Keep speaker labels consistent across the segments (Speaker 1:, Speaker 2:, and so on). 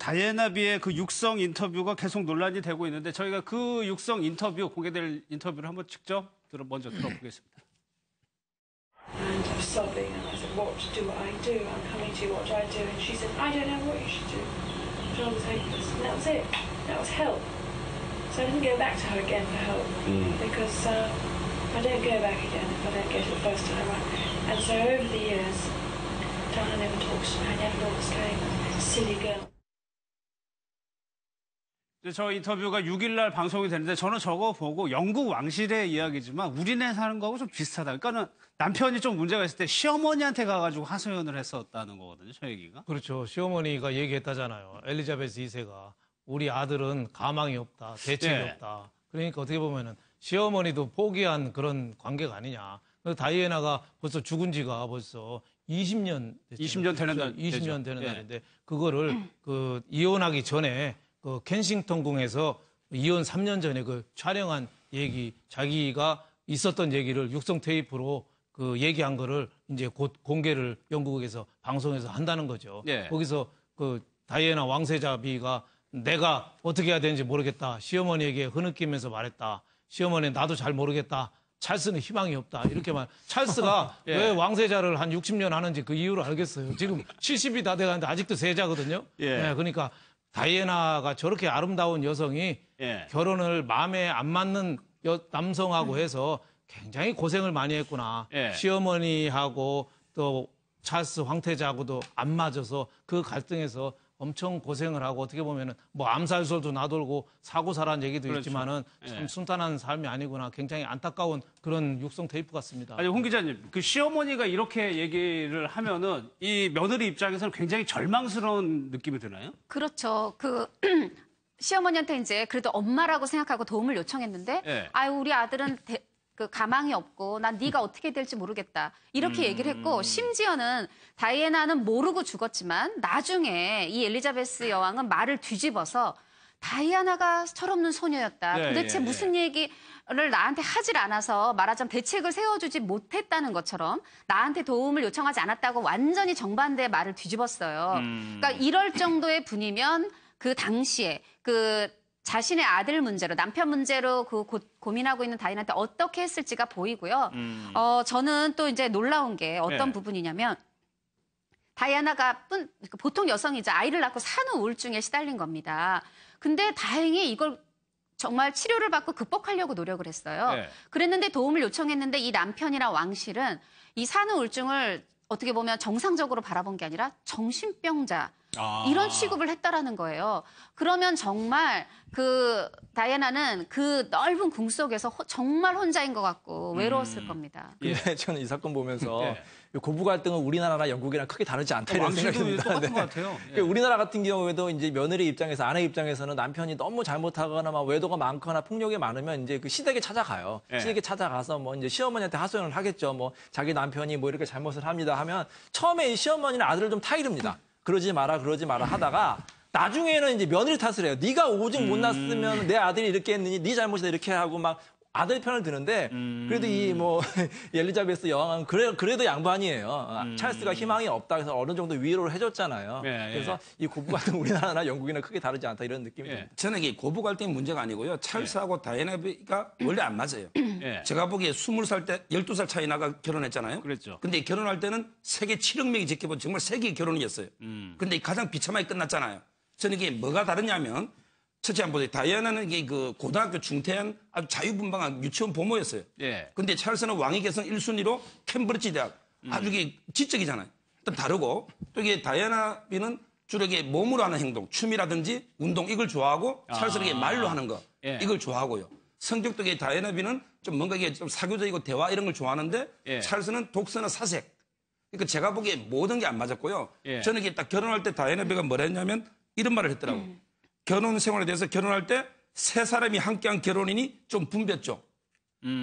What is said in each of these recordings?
Speaker 1: 다이애나 비의 그 육성 인터뷰가 계속 논란이 되고 있는데 저희가 그 육성 인터뷰 공개될 인터뷰를 한번 직접 먼저 들어보겠습니다.
Speaker 2: And I was sobbing and I said, what do I do? I'm coming to you, what do I do? And she said, I don't know what you should do. John was hopeless. And that was it. That was help. So I didn't go back to her again for help because I don't go back again if I don't get it the first time right. And so over the years, Diana never talks to me. I never know what's going on. Silly girl.
Speaker 1: 저 인터뷰가 6일 날 방송이 되는데 저는 저거 보고 영국 왕실의 이야기지만 우리네 사는 거하고 좀 비슷하다. 그러니까는 남편이 좀 문제가 있을 때 시어머니한테 가가지고 하소연을 했었다는 거거든요. 저 얘기가.
Speaker 3: 그렇죠. 시어머니가 얘기했다잖아요. 엘리자베스 2세가 우리 아들은 가망이 없다. 대책이 없다. 그러니까 어떻게 보면은 시어머니도 포기한 그런 관계가 아니냐. 다이애나가 벌써 죽은 지가 벌써 20년 됐죠.
Speaker 1: 20년 되는 날.
Speaker 3: 20년 되는 날인데 그거를 그 이혼하기 전에 그 켄싱턴 궁에서 이혼 3년 전에 그 촬영한 얘기, 자기가 있었던 얘기를 육성 테이프로 그 얘기한 거를 이제 곧 공개를 영국에서 방송에서 한다는 거죠.
Speaker 1: 예.
Speaker 3: 거기서 그 다이애나 왕세자비가 내가 어떻게 해야 되는지 모르겠다. 시어머니에게 흐느끼면서 말했다. 시어머니 나도 잘 모르겠다. 찰스는 희망이 없다. 이렇게 말. 찰스가
Speaker 1: 예.
Speaker 3: 왜 왕세자를 한 60년 하는지 그 이유를 알겠어요. 지금 70이 다 돼가는데 아직도 세자거든요.
Speaker 1: 예.
Speaker 3: 네, 그러니까 다이애나가 저렇게 아름다운 여성이 결혼을 마음에 안 맞는 남성하고 해서 굉장히 고생을 많이 했구나. 시어머니하고 또 찰스 황태자하고도 안 맞아서 그 갈등에서 엄청 고생을 하고 어떻게 보면은 뭐 암살설도 나돌고 사고사라는 얘기도
Speaker 1: 그렇죠.
Speaker 3: 있지만은 참 순탄한 삶이 아니구나. 굉장히 안타까운 그런 육성 테이프 같습니다.
Speaker 1: 아니 홍 기자님, 그 시어머니가 이렇게 얘기를 하면은 이 며느리 입장에서는 굉장히 절망스러운 느낌이 드나요?
Speaker 4: 그렇죠. 그 시어머니한테 이제 그래도 엄마라고 생각하고 도움을 요청했는데, 아유 우리 아들은 그 가망이 없고 난 네가 어떻게 될지 모르겠다. 이렇게 얘기를 했고 심지어는 다이애나는 모르고 죽었지만 나중에 이 엘리자베스 여왕은 말을 뒤집어서 다이애나가 철없는 소녀였다. 도대체 무슨 얘기를 나한테 하질 않아서 말하자면 대책을 세워주지 못했다는 것처럼 나한테 도움을 요청하지 않았다고 완전히 정반대의 말을 뒤집었어요. 그러니까 이럴 정도의 분이면 그 당시에 그 자신의 아들 문제로, 남편 문제로 그 고민하고 있는 다이애나한테 어떻게 했을지가 보이고요. 저는 또 이제 놀라운 게 어떤 부분이냐면 다이애나가 보통 여성이자 아이를 낳고 산후 우울증에 시달린 겁니다. 근데 다행히 이걸 정말 치료를 받고 극복하려고 노력을 했어요. 그랬는데 도움을 요청했는데 이 남편이랑 왕실은 이 산후 우울증을 어떻게 보면 정상적으로 바라본 게 아니라 정신병자 이런 취급을 했다라는 거예요. 그러면 정말 그 다이애나는 그 넓은 궁 속에서 정말 혼자인 것 같고 외로웠을 겁니다.
Speaker 5: 근데 저는 이 사건 보면서 고부 갈등은 우리나라나 영국이랑 크게 다르지 않다 이런 생각이 듭니다.
Speaker 1: 똑같은 것 같아요.
Speaker 5: 우리나라 같은 경우에도 이제 며느리 입장에서 아내 입장에서는 남편이 너무 잘못하거나 막 외도가 많거나 폭력이 많으면 이제 그 시댁에 찾아가요. 시댁에 찾아가서 뭐 이제 시어머니한테 하소연을 하겠죠. 뭐 자기 남편이 뭐 이렇게 잘못을 합니다 하면 처음에 이 시어머니는 아들을 좀 타이릅니다. 그러지 마라 하다가 나중에는 이제 며느리 탓을 해요. 네가 오직 못 낳았으면 내 아들이 이렇게 했느니 네 잘못이다 이렇게 하고 막 아들 편을 드는데 그래도 이 뭐 엘리자베스 여왕은 그래도 양반이에요. 찰스가 희망이 없다 해서 어느 정도 위로를 해줬잖아요. 그래서 이 고부 갈등 우리나라나 영국이나 크게 다르지 않다 이런 느낌이 듭니다.
Speaker 6: 저는 이게 고부 갈등이 문제가 아니고요. 찰스하고 다이애나가 원래 안 맞아요. 제가 보기에 20살 때 12살 차이 나가 결혼했잖아요.
Speaker 1: 그랬죠.
Speaker 6: 근데 결혼할 때는 세계 7억 명이 지켜본 정말 세계 결혼이었어요. 근데 가장 비참하게 끝났잖아요. 저는 이게 뭐가 다르냐면 첫째 한번 보세요. 다이애나는 이게 그 고등학교 중퇴한 아주 자유분방한 유치원 부모였어요. 근데 찰스는 왕위 계승 1순위로 캠브리지 대학. 아주 이게 지적이잖아요. 일단 다르고 또 이게 다이애나비는 주로 이게 몸으로 하는 행동, 춤이라든지 운동 이걸 좋아하고 찰스는 이게 말로 하는 거 이걸 좋아하고요. 성격도 이게 다이애나비는 좀 뭔가 이게 좀 사교적이고 대화 이런 걸 좋아하는데 찰스는 독서나 사색. 그러니까 제가 보기에 모든 게 안 맞았고요. 저는 이게 딱 결혼할 때 다이애나비가 뭐라 했냐면 이런 말을 했더라고. 결혼 생활에 대해서 결혼할 때 세 사람이 함께한 결혼이니 좀 붐볐죠.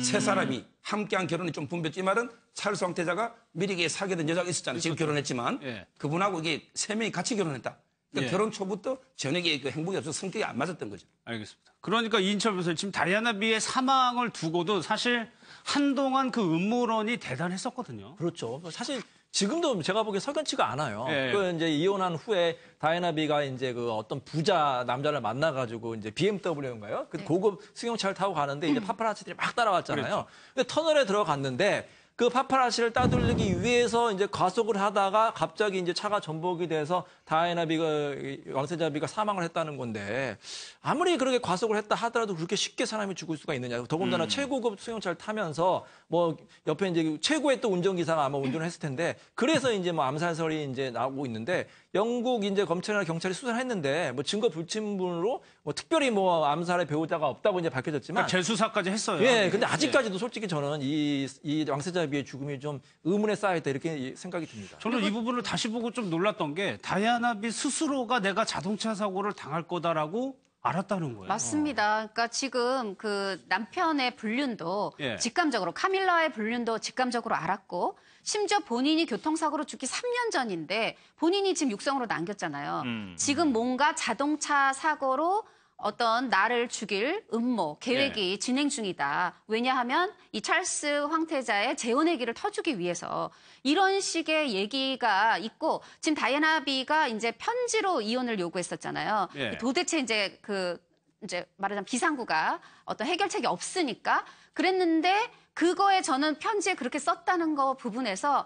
Speaker 6: 세 사람이 함께한 결혼이 좀 붐볐죠. 이 말은 찰스 황태자가 미리 사귀던 여자가 있었잖아요. 지금 결혼했지만 그분하고 이게 세 명이 같이 결혼했다. 그러니까 결혼 초부터 전혀 그 행복이 없어서 성격이 안 맞았던 거죠.
Speaker 1: 알겠습니다. 그러니까 이 인터뷰에서 지금 다이애나 비의 사망을 두고도 사실 한동안 그 음모론이 대단했었거든요.
Speaker 5: 그렇죠. 사실 지금도 제가 보기에 석연치가 않아요.
Speaker 1: 예.
Speaker 5: 그 이제 이혼한 후에 다이애나비가 이제 그 어떤 부자 남자를 만나가지고 이제 BMW인가요? 그 고급 승용차를 타고 가는데 이제 파파라치들이 막 따라왔잖아요.
Speaker 1: 그렇죠.
Speaker 5: 근데 터널에 들어갔는데 그 파파라치를 따돌리기 위해서 이제 과속을 하다가 갑자기 이제 차가 전복이 돼서 다이애나비가 왕세자비가 사망을 했다는 건데 아무리 그렇게 과속을 했다 하더라도 그렇게 쉽게 사람이 죽을 수가 있느냐. 더군다나 최고급 승용차를 타면서 뭐 옆에 이제 최고의 또 운전기사가 아마 운전을 했을 텐데 그래서 이제 뭐 암살설이 이제 나오고 있는데 영국 이제 검찰이나 경찰이 수사를 했는데 뭐 증거 불충분으로 뭐 특별히 뭐 암살의 배우자가 없다고 이제 밝혀졌지만
Speaker 1: 그러니까 재수사까지 했어요.
Speaker 5: 예, 근데 아직까지도 솔직히 저는 이 왕세자비의 죽음이 좀 의문에 쌓여있다 이렇게 생각이 듭니다.
Speaker 1: 저는 이 부분을 다시 보고 좀 놀랐던 게 다이애나비 스스로가 내가 자동차 사고를 당할 거다라고 알았다는 거예요.
Speaker 4: 맞습니다. 그러니까 지금 그 남편의 불륜도 직감적으로 카밀라의 불륜도 직감적으로 알았고 심지어 본인이 교통사고로 죽기 3년 전인데 본인이 지금 육성으로 남겼잖아요. 지금 뭔가 자동차 사고로 어떤 나를 죽일 음모, 계획이 진행 중이다. 왜냐하면 이 찰스 황태자의 재혼의 길을 터주기 위해서 이런 식의 얘기가 있고 지금 다이애나비가 이제 편지로 이혼을 요구했었잖아요. 도대체 이제 이제 말하자면 비상구가 어떤 해결책이 없으니까 그랬는데 그거에 저는 편지에 그렇게 썼다는 거 부분에서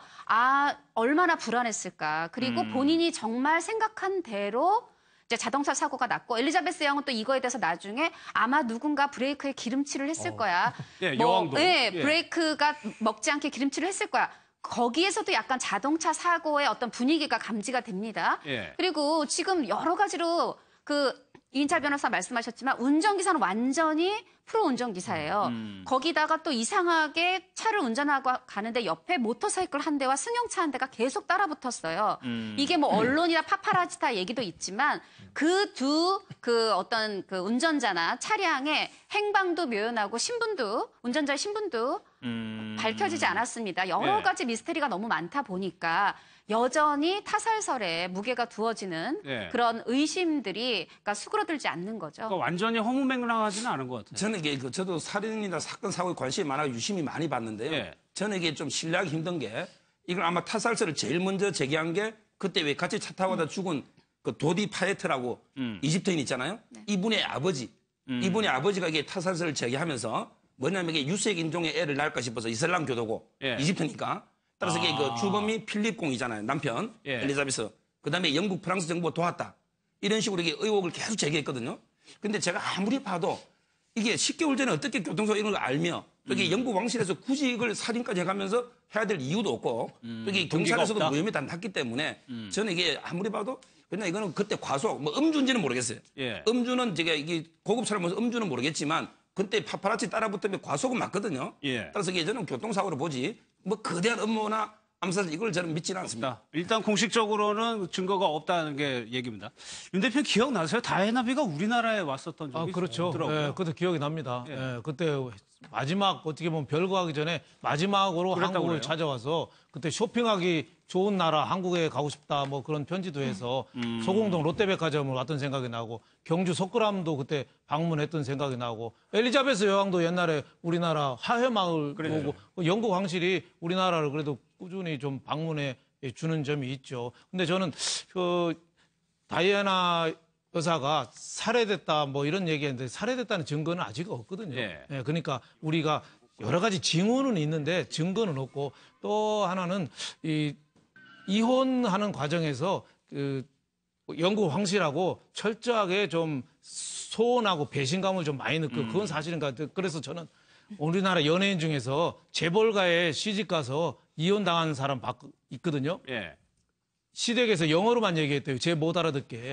Speaker 4: 얼마나 불안했을까. 그리고 본인이 정말 생각한 대로 이제 자동차 사고가 났고 엘리자베스 여왕은 또 이거에 대해서 나중에 아마 누군가 브레이크에 기름칠을 했을 거야.
Speaker 1: 여왕도.
Speaker 4: 브레이크가 먹지 않게 기름칠을 했을 거야. 거기에서도 약간 자동차 사고의 어떤 분위기가 감지가 됩니다. 그리고 지금 여러 가지로 이인철 변호사 말씀하셨지만 운전기사는 완전히 프로 운전기사예요. 거기다가 또 이상하게 차를 운전하고 가는데 옆에 모터사이클 한 대와 승용차 한 대가 계속 따라붙었어요. 이게 뭐 언론이나 파파라치타 얘기도 있지만 어떤 운전자나 차량의 행방도 묘연하고 운전자의 신분도 밝혀지지 않았습니다. 여러 가지 미스테리가 너무 많다 보니까 여전히 타살설에 무게가 두어지는 그런 의심들이 그러니까 수그러들지 않는 거죠.
Speaker 1: 그러니까 완전히 허무맹랑하지는 않은 것 같아요.
Speaker 6: 저는 이게 저도 살인이나 사건 사고에 관심이 많아 유심히 많이 봤는데요. 저는 이게 좀 신뢰하기 힘든 게 이걸 아마 타살설을 제일 먼저 제기한 게 그때 왜 같이 차 타고 가다 죽은 그 도디 파예트라고 이집트인 있잖아요. 이분의 아버지. 이분의 아버지가 이게 타살설을 제기하면서 뭐냐면 이게 유색 인종의 애를 낳을까 싶어서 이슬람 교도고 이집트니까. 따라서 이게 그 주범이 필립 공이잖아요. 남편 엘리자베스. 그다음에 영국 프랑스 정부가 도왔다. 이런 식으로 이게 의혹을 계속 제기했거든요. 근데 제가 아무리 봐도 이게 10개월 전에 어떻게 교통사고 이런 걸 알며 이게 영국 왕실에서 굳이 이걸 살인까지 해가면서 해야 될 이유도 없고 이게 경찰에서도 무혐의 다 났기 때문에 저는 이게 아무리 봐도 그냥 이거는 그때 과속 뭐 음주인지는 모르겠어요. 음주는 제가 이게 고급 차량에서 음주는 모르겠지만 그때 파파라치 따라붙으면 과속은 맞거든요. 따라서 이게 저는 교통사고로 보지 뭐 거대한 음모나 암살 이걸 저는 믿지는 않습니다.
Speaker 1: 일단 공식적으로는 증거가 없다는 게 얘기입니다. 윤 대표 기억나세요? 다이애나비가 우리나라에 왔었던 적이
Speaker 3: 그렇죠.
Speaker 1: 있더라고요.
Speaker 3: 그것도 기억이 납니다. 그때 마지막 어떻게 보면 별거하기 전에 마지막으로 한국을
Speaker 1: 그래요?
Speaker 3: 찾아와서 그때 쇼핑하기 좋은 나라 한국에 가고 싶다 뭐 그런 편지도 해서 소공동 롯데백화점을 왔던 생각이 나고 경주 석굴암도 그때 방문했던 생각이 나고 엘리자베스 여왕도 옛날에 우리나라 하회마을 오고 영국 왕실이 우리나라를 그래도 꾸준히 좀 방문해 주는 점이 있죠. 근데 저는 다이애나 여사가 살해됐다 뭐 이런 얘기했는데 살해됐다는 증거는 아직 없거든요. 그러니까 우리가 여러 가지 징후는 있는데 증거는 없고 또 하나는 이혼하는 과정에서 영국 황실하고 철저하게 좀 소원하고 배신감을 좀 많이 느끼고 그건 사실인 것 같아요. 그래서 저는 우리나라 연예인 중에서 재벌가에 시집가서 이혼당한 사람 있거든요. 시댁에서 영어로만 얘기했대요. 쟤 못 알아듣게.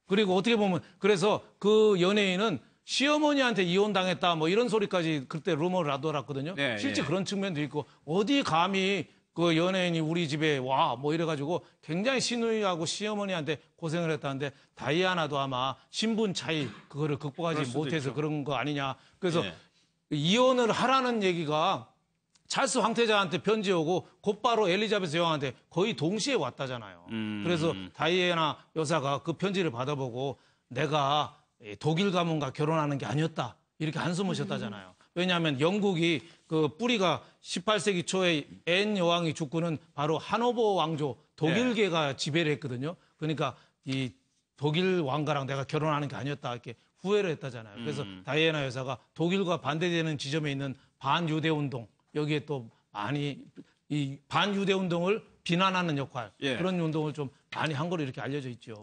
Speaker 3: 그리고 어떻게 보면 그래서 그 연예인은 시어머니한테 이혼당했다 뭐 이런 소리까지 그때 루머를 나돌았거든요. 실제 그런 측면도 있고 어디 감히 그 연예인이 우리 집에 와 뭐 이래가지고 굉장히 시누이하고 시어머니한테 고생을 했다는데 다이아나도 아마 신분 차이 그거를 극복하지 못해서 있죠. 그런 거 아니냐. 그래서 이혼을 하라는 얘기가 찰스 황태자한테 편지 오고 곧바로 엘리자베스 여왕한테 거의 동시에 왔다잖아요. 그래서 다이애나 여사가 그 편지를 받아보고 내가 독일 가문과 결혼하는 게 아니었다. 이렇게 한숨을 쉬었다잖아요. 왜냐하면 영국이 그 뿌리가 18세기 초에 앤 여왕이 죽고는 바로 하노버 왕조 독일계가 지배를 했거든요. 그러니까 이 독일 왕가랑 내가 결혼하는 게 아니었다 이렇게 후회를 했다잖아요. 그래서 다이애나 여사가 독일과 반대되는 지점에 있는 반유대 운동 여기에 또 많이 이 반유대 운동을 비난하는 역할 그런 운동을 좀 많이 한 거로 이렇게 알려져 있죠.